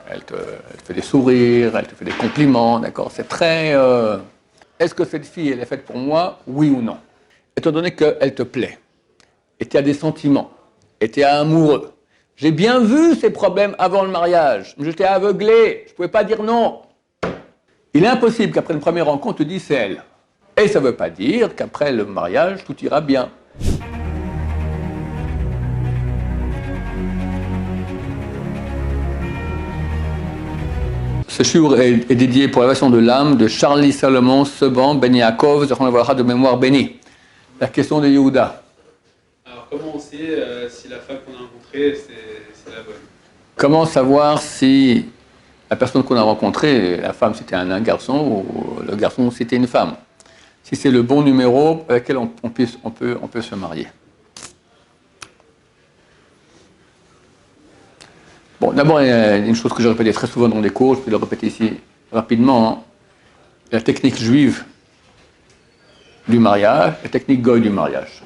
Elle te fait des sourires, elle te fait des compliments, d'accord? C'est très... Est-ce que cette fille, elle est faite pour moi, oui ou non? Étant donné qu'elle te plaît, et tu as des sentiments, et tu es amoureux. J'ai bien vu ces problèmes avant le mariage, mais j'étais aveuglé, je ne pouvais pas dire non. Il est impossible qu'après une première rencontre, tu te dises c'est elle. Et ça ne veut pas dire qu'après le mariage, tout ira bien. Ce shiur est dédié pour l'élévation de l'âme de Charlie Salomon Seban Ben Yaakov, de mémoire bénie. La question de Yehuda. Alors comment on sait si la femme qu'on a rencontrée, c'est la bonne? Comment savoir si la personne qu'on a rencontrée, la femme c'était un garçon ou le garçon c'était une femme? Si c'est le bon numéro avec lequel on peut se marier. Bon, d'abord, il y a une chose que je répétais très souvent dans les cours, je peux le répéter ici rapidement. Hein. La technique juive du mariage, la technique goy du mariage.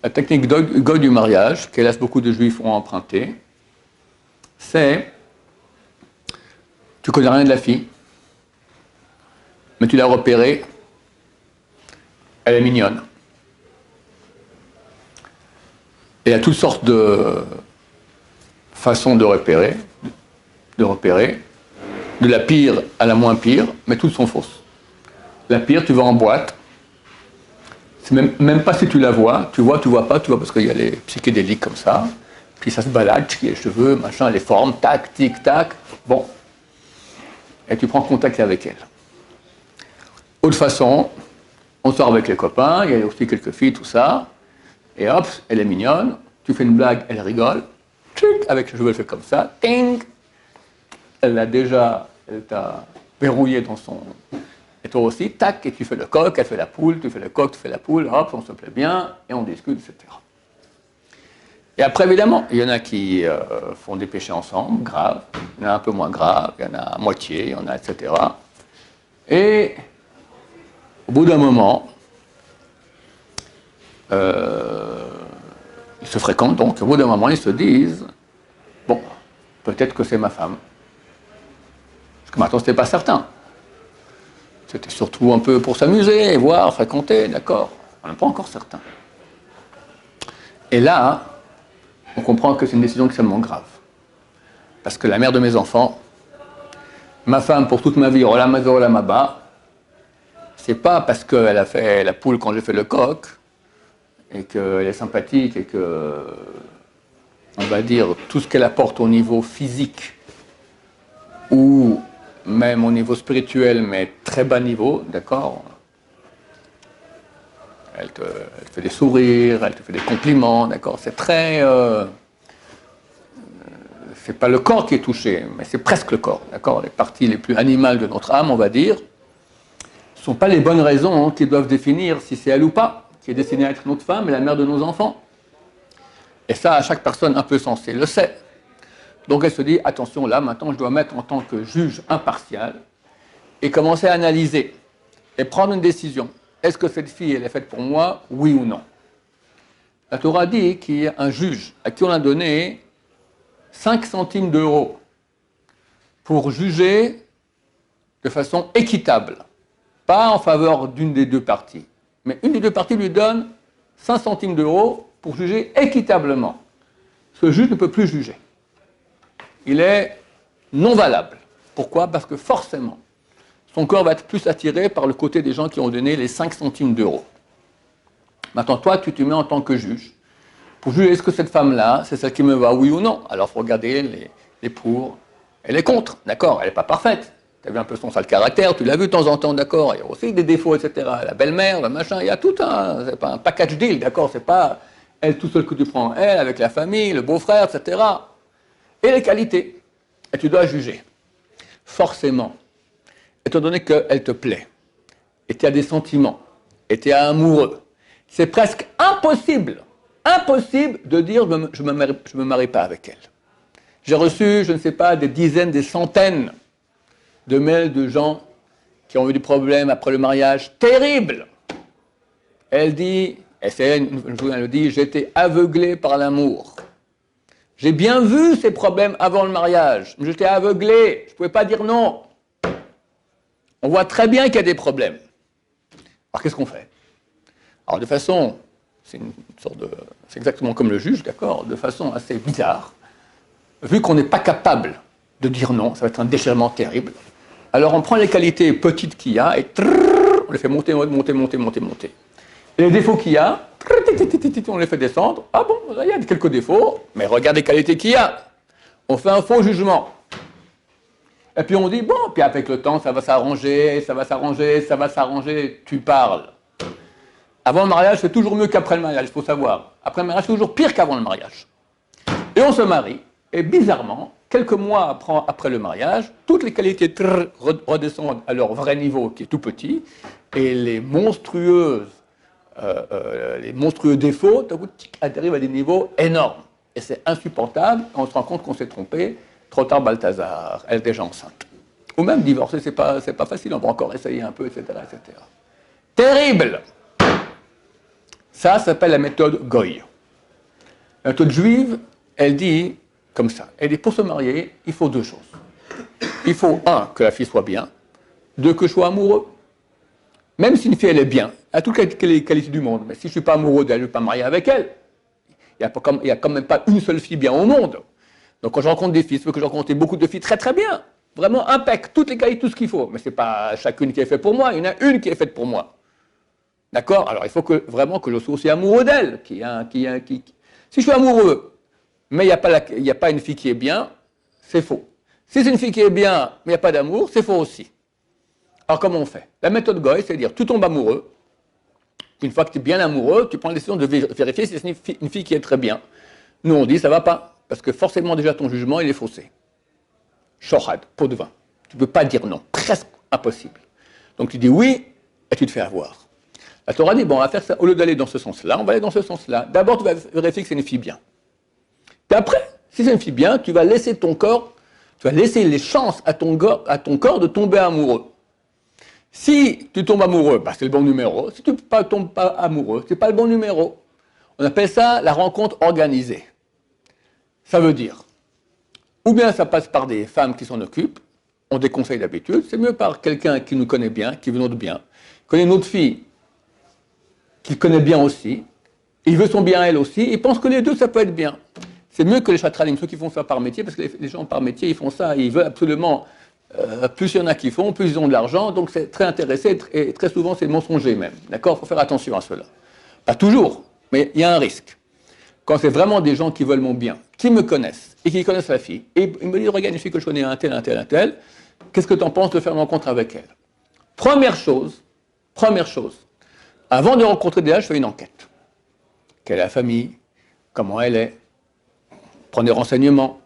La technique goy du mariage, qu'hélas beaucoup de juifs ont emprunté, c'est, tu connais rien de la fille, mais tu l'as repérée, elle est mignonne. Et il y a toutes sortes de façons de repérer, de la pire à la moins pire, mais toutes sont fausses. La pire, tu vas en boîte, c'est même pas si tu la vois, tu vois pas, tu vois parce qu'il y a les psychédéliques comme ça, puis ça se balade, les cheveux, machin, les formes, tac, tic, tac, bon. Et tu prends contact avec elle. Autre façon, on sort avec les copains, il y a aussi quelques filles, tout ça, et hop, elle est mignonne, tu fais une blague, elle rigole, avec les cheveux, elle fait comme ça, ting, elle t'a verrouillé dans son... Et toi aussi, tac, et tu fais le coq, elle fait la poule, tu fais le coq, tu fais la poule, hop, on se plaît bien, et on discute, etc. Et après, évidemment, il y en a qui font des péchés ensemble, graves, il y en a un peu moins graves, il y en a à moitié, il y en a, etc. Et au bout d'un moment, ils se fréquentent, donc au bout d'un moment, ils se disent, bon, peut-être que c'est ma femme. Parce que maintenant, ce n'était pas certain. C'était surtout un peu pour s'amuser, voir, fréquenter, d'accord. On n'est pas encore certain. Et là, on comprend que c'est une décision extrêmement grave. Parce que la mère de mes enfants, ma femme pour toute ma vie, Olam Hazeh Olam Haba, c'est pas parce qu'elle a fait la poule quand j'ai fait le coq, et qu'elle est sympathique, et que, on va dire, tout ce qu'elle apporte au niveau physique, ou même au niveau spirituel, mais très bas niveau, d'accord? Elle te fait des sourires, elle te fait des compliments, d'accord? C'est très... c'est pas le corps qui est touché, mais c'est presque le corps, d'accord? Les parties les plus animales de notre âme, on va dire, ne sont pas les bonnes raisons qui doivent définir si c'est elle ou pas, qui est destinée à être notre femme et la mère de nos enfants. Et ça, chaque personne un peu sensée le sait. Donc elle se dit, attention, là, maintenant, je dois mettre en tant que juge impartial et commencer à analyser et prendre une décision. Est-ce que cette fille, elle est faite pour moi, oui ou non? La Torah dit qu'il y a un juge à qui on a donné 5 centimes d'euros pour juger de façon équitable, pas en faveur d'une des deux parties, mais une des deux parties lui donne 5 centimes d'euros pour juger équitablement. Ce juge ne peut plus juger. Il est non valable. Pourquoi? Parce que forcément, son corps va être plus attiré par le côté des gens qui ont donné les 5 centimes d'euros. Maintenant, toi, tu te mets en tant que juge pour juger est-ce que cette femme-là, c'est celle qui me va, oui ou non. Alors, il faut regarder les pour et les contre, d'accord? Elle n'est pas parfaite. Tu as vu un peu son sale caractère, tu l'as vu de temps en temps, d'accord? Il y a aussi des défauts, etc. La belle-mère, le machin, il y a tout un... C'est pas un package deal, d'accord? C'est pas elle tout seul que tu prends, elle, avec la famille, le beau-frère, etc. Et les qualités. Et tu dois juger. Forcément, étant donné qu'elle te plaît, et tu as des sentiments, et tu es amoureux, c'est presque impossible de dire je me marie pas avec elle. J'ai reçu, je ne sais pas, des dizaines, des centaines de mails de gens qui ont eu des problèmes après le mariage terribles. Elle dit, elle le dit, j'étais aveuglée par l'amour. J'ai bien vu ces problèmes avant le mariage, mais j'étais aveuglé, je ne pouvais pas dire non. On voit très bien qu'il y a des problèmes. Alors qu'est-ce qu'on fait? Alors de façon, c'est exactement comme le juge, d'accord, de façon assez bizarre, vu qu'on n'est pas capable de dire non, ça va être un déchirement terrible, alors on prend les qualités petites qu'il y a et on les fait monter, monter, monter, monter, monter. Et les défauts qu'il y a, on les fait descendre. Ah bon, il y a quelques défauts, mais regarde les qualités qu'il y a. On fait un faux jugement. Et puis on dit, bon, puis avec le temps, ça va s'arranger, ça va s'arranger, ça va s'arranger. Tu parles. Avant le mariage, c'est toujours mieux qu'après le mariage, il faut savoir. Après le mariage, c'est toujours pire qu'avant le mariage. Et on se marie, et bizarrement, quelques mois après le mariage, toutes les qualités redescendent à leur vrai niveau, qui est tout petit, et les monstrueux défauts arrivent à des niveaux énormes. Et c'est insupportable, on se rend compte qu'on s'est trompé. Trop tard, Balthazar, elle est déjà enceinte. Ou même divorcer, c'est pas facile, on va encore essayer un peu, etc., etc. Terrible! Ça s'appelle la méthode Goy. La méthode juive, elle dit comme ça. Elle dit, pour se marier, il faut deux choses. Il faut, un, que la fille soit bien. Deux, que je sois amoureux. Même si une fille, elle est bien, elle a toutes les qualités du monde. Mais si je ne suis pas amoureux d'elle, je ne vais pas me marier avec elle. Il n'y a quand même pas une seule fille bien au monde. Donc quand je rencontre des filles, je veux que je rencontre beaucoup de filles très très bien. Vraiment impec, toutes les qualités, tout ce qu'il faut. Mais ce n'est pas chacune qui est faite pour moi, il y en a une qui est faite pour moi. D'accord? Alors il faut vraiment que je sois aussi amoureux d'elle. Si je suis amoureux, mais il n'y a pas une fille qui est bien, c'est faux. Si c'est une fille qui est bien, mais il n'y a pas d'amour, c'est faux aussi. Alors comment on fait? La méthode Goy, c'est à dire tu tombes amoureux. Une fois que tu es bien amoureux, tu prends la décision de vérifier si c'est une fille qui est très bien. Nous on dit ça ne va pas. Parce que forcément, déjà, ton jugement, il est faussé. Shohad, pot de vin. Tu ne peux pas dire non. Presque impossible. Donc tu dis oui, et tu te fais avoir. La Torah dit, bon, on va faire ça. Au lieu d'aller dans ce sens-là, on va aller dans ce sens-là. D'abord, tu vas vérifier que c'est une fille bien. Puis après, si c'est une fille bien, tu vas laisser ton corps, tu vas laisser les chances à ton corps de tomber amoureux. Si tu tombes amoureux, bah, c'est le bon numéro. Si tu ne tombes pas amoureux, ce n'est pas le bon numéro. On appelle ça la rencontre organisée. Ça veut dire, ou bien ça passe par des femmes qui s'en occupent, on déconseille d'habitude, c'est mieux par quelqu'un qui nous connaît bien, qui veut notre bien, connaît notre fille, qu'il connaît bien aussi, il veut son bien elle aussi, il pense que les deux ça peut être bien. C'est mieux que les chatralim, ceux qui font ça par métier, parce que les gens par métier, ils font ça, ils veulent absolument, plus il y en a qui font, plus ils ont de l'argent, donc c'est très intéressé, et très souvent c'est mensonger même, d'accord? Il faut faire attention à cela. Pas toujours, mais il y a un risque. Quand c'est vraiment des gens qui veulent mon bien, qui me connaissent et qui connaissent la fille, et ils me disent, regarde une fille que je connais, un tel, qu'est-ce que tu en penses de faire une rencontre avec elle? Première chose, avant de rencontrer déjà, je fais une enquête. Quelle est la famille? Comment elle est? Prends des renseignements.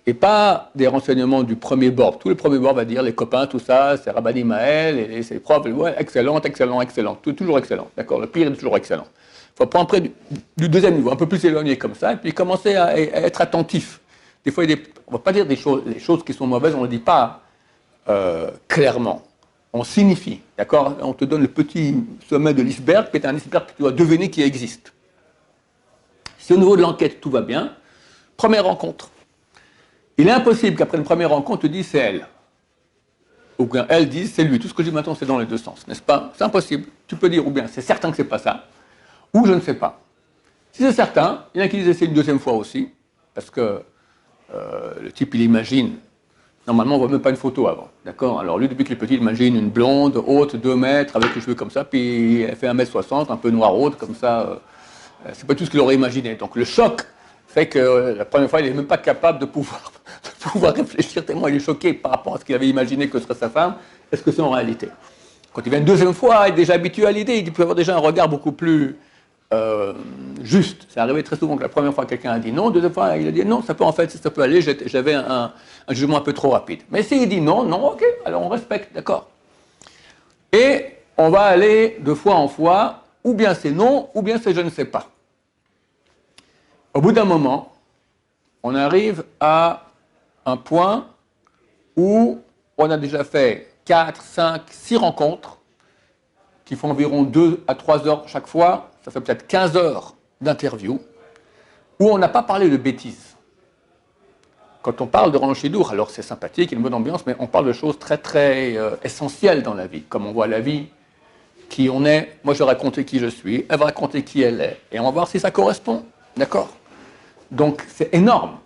Et pas des renseignements du premier bord. Tout le premier bord va dire, les copains, tout ça, c'est Rabbi Maël, et ses profs, ouais, excellent, toujours excellent. D'accord, le pire est toujours excellent. Il faut prendre près du deuxième niveau, un peu plus éloigné comme ça, et puis commencer à être attentif. Des fois, on ne va pas dire les choses qui sont mauvaises, on ne le dit pas clairement. On signifie, d'accord? On te donne le petit sommet de l'iceberg, qui est un iceberg que tu dois deviner qui existe. Si au niveau de l'enquête, tout va bien, première rencontre. Il est impossible qu'après une première rencontre, tu dises c'est elle. Ou bien elle dise c'est lui. Tout ce que je dis maintenant, c'est dans les deux sens, n'est-ce pas? C'est impossible. Tu peux dire ou bien c'est certain que c'est pas ça, ou je ne sais pas. Si c'est certain, il y en a qui disent c'est une deuxième fois aussi, parce que le type il imagine, normalement on ne voit même pas une photo avant, d'accord? Alors lui depuis qu'il est petit, il imagine une blonde, haute, 2 mètres, avec les cheveux comme ça, puis elle fait 1m60, un peu noiraude, comme ça, c'est pas tout ce qu'il aurait imaginé. Donc le choc fait que la première fois il n'est même pas capable de pouvoir réfléchir tellement il est choqué par rapport à ce qu'il avait imaginé que serait sa femme, est-ce que c'est en réalité? Quand il vient une deuxième fois, il est déjà habitué à l'idée, il peut avoir déjà un regard beaucoup plus juste. C'est arrivé très souvent que la première fois quelqu'un a dit non, deuxième fois il a dit non, ça peut en fait, ça peut aller, j'avais un jugement un peu trop rapide. Mais s'il dit non, ok, alors on respecte, d'accord. Et on va aller de fois en fois, ou bien c'est non, ou bien c'est je ne sais pas. Au bout d'un moment, on arrive à un point où on a déjà fait 4, 5, 6 rencontres qui font environ 2 à 3 heures chaque fois, ça fait peut-être 15 heures d'interview, où on n'a pas parlé de bêtises. quand on parle de Roland Chidour, alors c'est sympathique, il y a une bonne ambiance, mais on parle de choses très très essentielles dans la vie, comme on voit la vie, qui on est. Moi, je vais raconter qui je suis, elle va raconter qui elle est, et on va voir si ça correspond, d'accord? Donc, c'est énorme.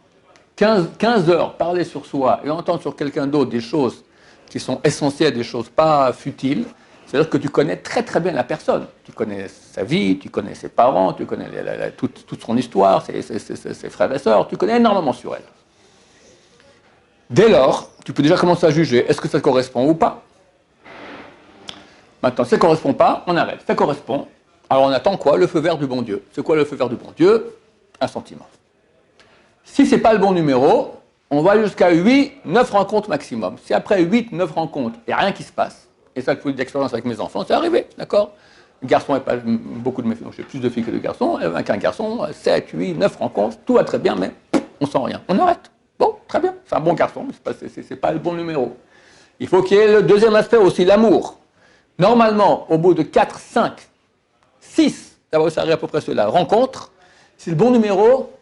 15 heures parler sur soi et entendre sur quelqu'un d'autre des choses qui sont essentielles, des choses pas futiles, c'est-à-dire que tu connais très très bien la personne. Tu connais sa vie, tu connais ses parents, tu connais toute son histoire, ses frères et sœurs, tu connais énormément sur elle. Dès lors, tu peux déjà commencer à juger, est-ce que ça correspond ou pas? Maintenant, si ça ne correspond pas, on arrête. Ça correspond, alors on attend quoi? Le feu vert du bon Dieu. C'est quoi le feu vert du bon Dieu? Un sentiment. Si ce n'est pas le bon numéro, on va jusqu'à 8, 9 rencontres maximum. Si après 8, 9 rencontres, il n'y a rien qui se passe, et ça, je peux dire d'expérience avec mes enfants, c'est arrivé, d'accord? Le garçon n'est pas beaucoup de mes filles, j'ai plus de filles que de garçons, avec un garçon, 7, 8, 9 rencontres, tout va très bien, mais on sent rien. On arrête. Bon, très bien, c'est un bon garçon, mais ce n'est pas le bon numéro. Il faut qu'il y ait le deuxième aspect aussi, l'amour. Normalement, au bout de 4, 5, 6, d'abord ça arrive à peu près cela, rencontres, c'est le bon numéro.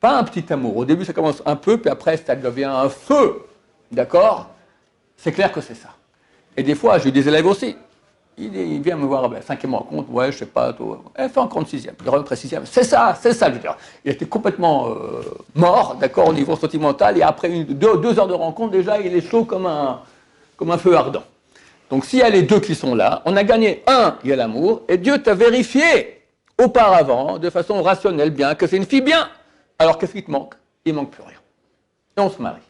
Pas un petit amour. Au début, ça commence un peu, puis après, ça devient un feu. D'accord? C'est clair que c'est ça. Et des fois, j'ai eu des élèves aussi. Il vient me voir, 5e rencontre, ouais, je sais pas, tout. Elle fait encore une 6e. Il rentre après 6e. C'est ça, je veux dire. Il était complètement mort, d'accord, au niveau sentimental, et après 2 heures de rencontre, déjà, il est chaud comme un feu ardent. Donc, s'il y a les deux qui sont là, on a gagné il y a l'amour, et Dieu t'a vérifié auparavant, de façon rationnelle, bien, que c'est une fille bien. Alors, qu'est-ce qui te manque? Il ne manque plus rien. Et on se marie.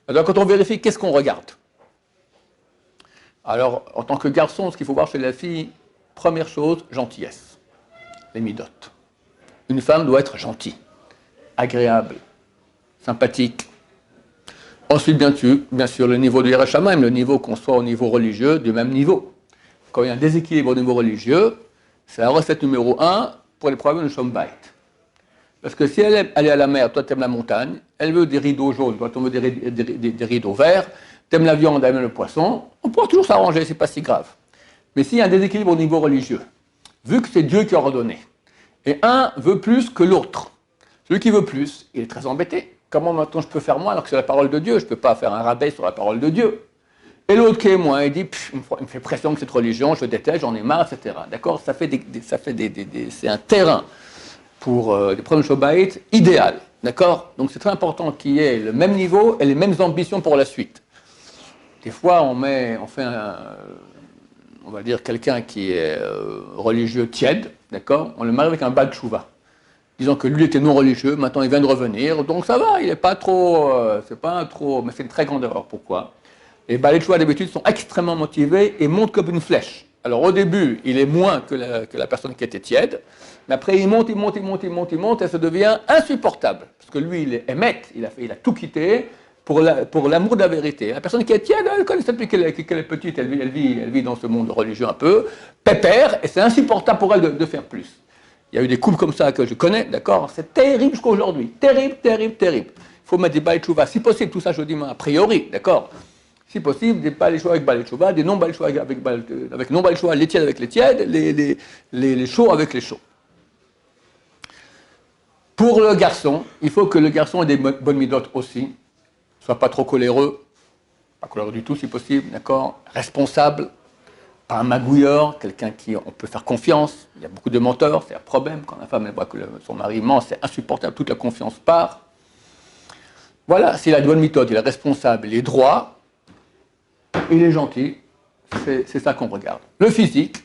Alors, quand on vérifie, qu'est-ce qu'on regarde? Alors, en tant que garçon, ce qu'il faut voir chez la fille, première chose, gentillesse. Les midotes. Une femme doit être gentille, agréable, sympathique. Ensuite, bien sûr, le niveau de Yerusha Shamayim, le niveau qu'on soit au niveau religieux, du même niveau. Quand il y a un déséquilibre au niveau religieux, c'est la recette numéro 1 pour les problèmes de Shalom Bayit. Parce que si elle est à la mer, toi tu aimes la montagne, elle veut des rideaux jaunes, toi tu veux des rideaux verts, tu aimes la viande, elle aime le poisson, on pourra toujours s'arranger, c'est pas si grave. Mais s'il y a un déséquilibre au niveau religieux, vu que c'est Dieu qui a ordonné, et un veut plus que l'autre, celui qui veut plus, il est très embêté. Comment maintenant je peux faire moins alors que c'est la parole de Dieu? Je ne peux pas faire un rabais sur la parole de Dieu. Et l'autre qui est moins, il dit, il me fait pression que cette religion, je déteste, j'en ai marre, etc. D'accord? C'est un terrain pour des problèmes Shabbat idéal, d'accord? Donc c'est très important qu'il y ait le même niveau et les mêmes ambitions pour la suite. Des fois, on fait on va dire quelqu'un qui est religieux tiède, d'accord? On le marie avec un Baal Tchouva. Disons que lui était non religieux, maintenant il vient de revenir, donc ça va, il n'est pas trop, mais c'est une très grande erreur. Pourquoi? Les Baal Tchouva d'habitude sont extrêmement motivés et montent comme une flèche. Alors au début, il est moins que la personne qui était tiède, mais après il monte, et ça devient insupportable. Parce que lui, il est émette, il a tout quitté pour l'amour de la vérité. La personne qui est tiède, elle connaît ça depuis qu'elle est petite, elle vit dans ce monde religieux un peu, pépère, et c'est insupportable pour elle de faire plus. Il y a eu des couples comme ça que je connais, d'accord? C'est terrible jusqu'à aujourd'hui. Terrible. Il faut mettre des Baal Tchouva, si possible, tout ça je dis a priori, d'accord? Si possible, des Baal Tchouva avec Baal Tchouva, des non-Baal Tchouva avec non-Baal Tchouva, les tièdes avec les tièdes, les chauds avec les chauds. Pour le garçon, il faut que le garçon ait des bonnes midotes aussi, soit pas trop coléreux, pas coléreux du tout si possible, d'accord? Responsable, pas un magouilleur, quelqu'un qui on peut faire confiance. Il y a beaucoup de menteurs, c'est un problème quand la femme elle voit que son mari ment, c'est insupportable, toute la confiance part. Voilà, s'il a de bonnes méthodes, il est responsable, il est droit, il est gentil, c'est ça qu'on regarde. Le physique,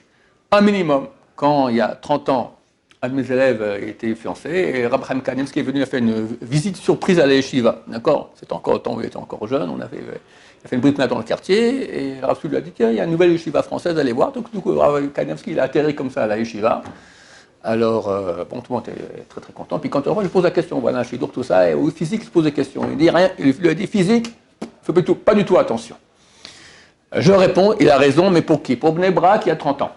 un minimum. Quand il y a 30 ans, un de mes élèves était fiancé et Rab Chaim Kanievski est venu, il a fait une visite surprise à la yeshiva, d'accord? C'était encore au temps où il était encore jeune, il a fait une brite dans le quartier et Rav lui a dit tiens, il y a une nouvelle yeshiva française, allez voir. Donc du coup, Rab Kanievski il a atterri comme ça à la yeshiva. Alors, bon, tout le monde était très très content. Puis quand je pose la question, voilà, chez Dour, tout ça, et au physique, il se pose des questions. Il dit rien, il lui a dit physique, pas du tout attention. Je réponds, il a raison, mais pour qui? Pour Bnei Brak qui a 30 ans.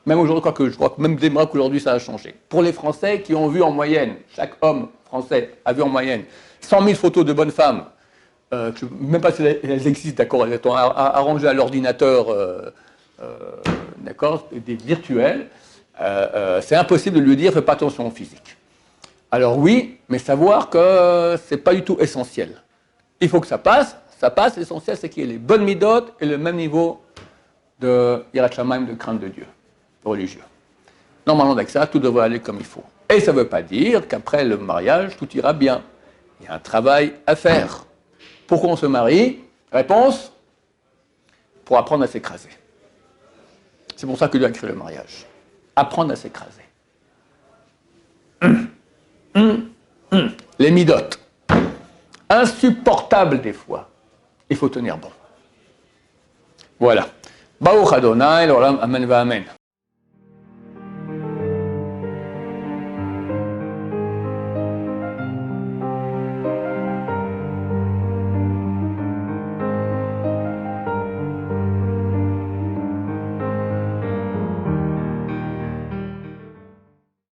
Même aujourd'hui, je crois que même Bnei Brak aujourd'hui ça a changé. Pour les Français qui ont vu en moyenne, chaque homme français a vu en moyenne 100 000 photos de bonnes femmes, même pas si elles existent, d'accord, elles sont arrangées à l'ordinateur, d'accord, des virtuels. C'est impossible de lui dire fais pas attention au physique. Alors oui, mais savoir que c'est pas du tout essentiel. Il faut que ça passe. Ça passe, l'essentiel, c'est qu'il y ait les bonnes midotes et le même niveau de Yirat Shamayim, de crainte de Dieu, religieux. Normalement, avec ça, tout devrait aller comme il faut. Et ça ne veut pas dire qu'après le mariage, tout ira bien. Il y a un travail à faire. Pourquoi on se marie? Réponse, pour apprendre à s'écraser. C'est pour ça que Dieu a créé le mariage. Apprendre à s'écraser. Les midotes. Insupportable des fois. Il faut tenir bon. Voilà. Baruch Adonai, l'olam, amen va amen.